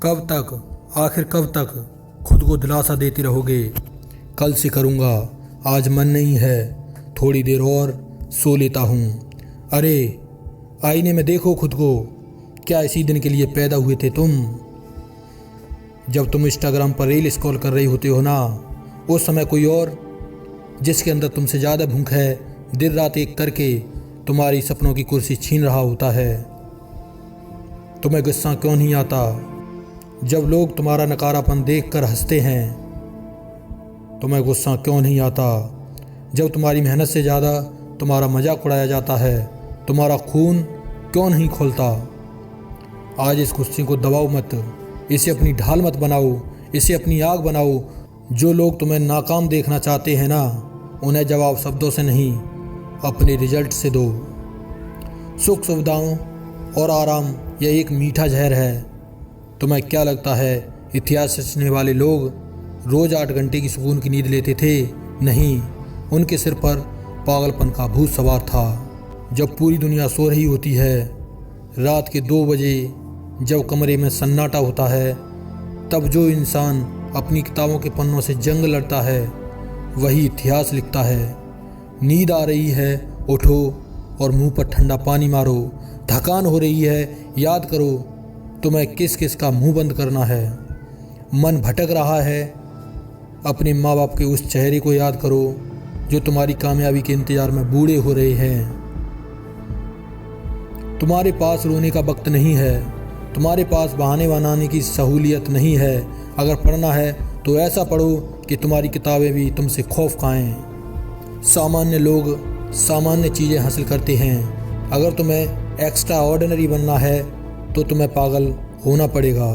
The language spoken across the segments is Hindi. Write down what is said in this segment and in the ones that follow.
कब तक, आखिर कब तक खुद को दिलासा देते रहोगे? कल से करूँगा, आज मन नहीं है, थोड़ी देर और सो लेता हूँ। अरे आईने में देखो खुद को, क्या इसी दिन के लिए पैदा हुए थे तुम? जब तुम इंस्टाग्राम पर रील स्क्रॉल कर रही होते हो ना, उस समय कोई और जिसके अंदर तुमसे ज़्यादा भूख है, दिन रात एक करके तुम्हारी सपनों की कुर्सी छीन रहा होता है। तुम्हें गुस्सा क्यों नहीं आता जब लोग तुम्हारा नकारापन देखकर हंसते हैं? तुम्हें गुस्सा क्यों नहीं आता जब तुम्हारी मेहनत से ज़्यादा तुम्हारा मजाक उड़ाया जाता है? तुम्हारा खून क्यों नहीं खोलता? आज इस गुस्से को दबाओ मत, इसे अपनी ढाल मत बनाओ, इसे अपनी आग बनाओ। जो लोग तुम्हें नाकाम देखना चाहते हैं ना, उन्हें जवाब शब्दों से नहीं, अपने रिजल्ट से दो। सुख सुविधाओं और आराम यह एक मीठा जहर है। तुम्हें क्या लगता है इतिहास रचने वाले लोग रोज़ 8 घंटे की सुकून की नींद लेते थे? नहीं, उनके सिर पर पागलपन का भूत सवार था। जब पूरी दुनिया सो रही होती है, रात के 2 बजे जब कमरे में सन्नाटा होता है, तब जो इंसान अपनी किताबों के पन्नों से जंग लड़ता है वही इतिहास लिखता है। नींद आ रही है, उठो और मुंह पर ठंडा पानी मारो। थकान हो रही है, याद करो तुम्हें किस किस का मुंह बंद करना है। मन भटक रहा है, अपने माँ बाप के उस चेहरे को याद करो जो तुम्हारी कामयाबी के इंतज़ार में बूढ़े हो रहे हैं। तुम्हारे पास रोने का वक्त नहीं है, तुम्हारे पास बहाने बनाने की सहूलियत नहीं है। अगर पढ़ना है तो ऐसा पढ़ो कि तुम्हारी किताबें भी तुमसे खौफ खाएं। सामान्य लोग सामान्य चीज़ें हासिल करते हैं। अगर तुम्हें एक्स्ट्रा ऑर्डिनरी बनना है तो तुम्हें पागल होना पड़ेगा।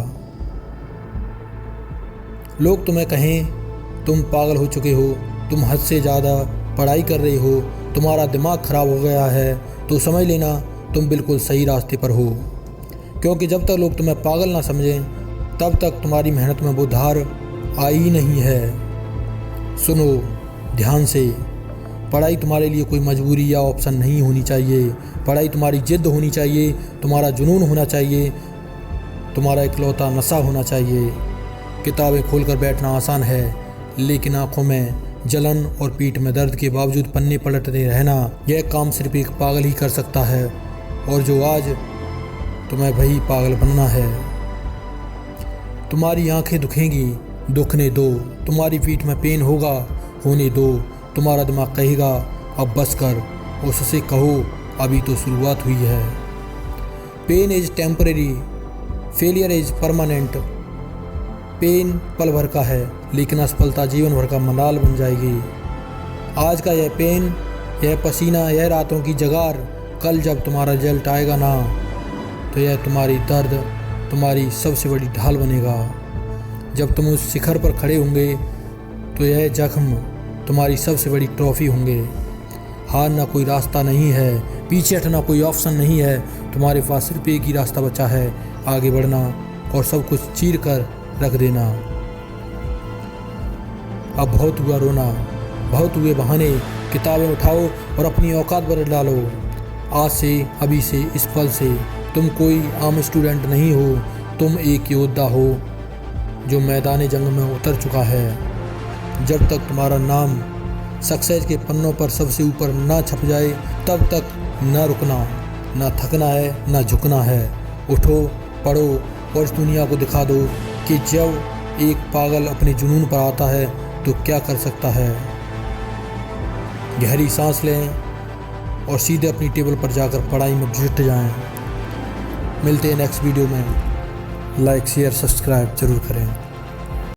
लोग तुम्हें कहें तुम पागल हो चुके हो, तुम हद से ज़्यादा पढ़ाई कर रहे हो, तुम्हारा दिमाग ख़राब हो गया है, तो समझ लेना तुम बिल्कुल सही रास्ते पर हो। क्योंकि जब तक लोग तुम्हें पागल ना समझें, तब तक तुम्हारी मेहनत में वो धार आई ही नहीं है। सुनो ध्यान से, पढ़ाई तुम्हारे लिए कोई मजबूरी या ऑप्शन नहीं होनी चाहिए। पढ़ाई तुम्हारी जिद्द होनी चाहिए, तुम्हारा जुनून होना चाहिए, तुम्हारा इकलौता नशा होना चाहिए। किताबें खोलकर बैठना आसान है, लेकिन आंखों में जलन और पीठ में दर्द के बावजूद पन्ने पलटते रहना, यह काम सिर्फ एक पागल ही कर सकता है। और जो आज तुम्हें वही पागल बनना है। तुम्हारी आंखें दुखेंगी, दुखने दो। तुम्हारी पीठ में पेन होगा, होने दो। तुम्हारा दिमाग कहेगा अब बस कर, उससे कहो अभी तो शुरुआत हुई है। Pain is temporary, failure is permanent. Pain पल भर का है, लेकिन असफलता जीवन भर का मलाल बन जाएगी। आज का यह पेन, यह पसीना, यह रातों की जगार, कल जब तुम्हारा रिजल्ट आएगा ना, तो यह तुम्हारी दर्द तुम्हारी सबसे बड़ी ढाल बनेगा। जब तुम उस शिखर पर खड़े होंगे तो यह जख्म तुम्हारी सबसे बड़ी ट्रॉफी होंगे। हारना कोई रास्ता नहीं है, पीछे हटना कोई ऑप्शन नहीं है। तुम्हारे पास सिर्फ एक ही रास्ता बचा है, आगे बढ़ना और सब कुछ चीर कर रख देना। अब बहुत हुआ रोना, बहुत हुए बहाने। किताबें उठाओ और अपनी औकात बदल डालो। आज से, अभी से, इस पल से तुम कोई आम स्टूडेंट नहीं हो, तुम एक योद्धा हो जो मैदान जंग में उतर चुका है। जब तक तुम्हारा नाम सक्सेस के पन्नों पर सबसे ऊपर ना छप जाए, तब तक न रुकना, ना थकना है, ना झुकना है। उठो, पढ़ो और इस दुनिया को दिखा दो कि जब एक पागल अपने जुनून पर आता है तो क्या कर सकता है। गहरी सांस लें और सीधे अपनी टेबल पर जाकर पढ़ाई में जुट जाएं। मिलते हैं नेक्स्ट वीडियो में। लाइक शेयर सब्सक्राइब जरूर करें।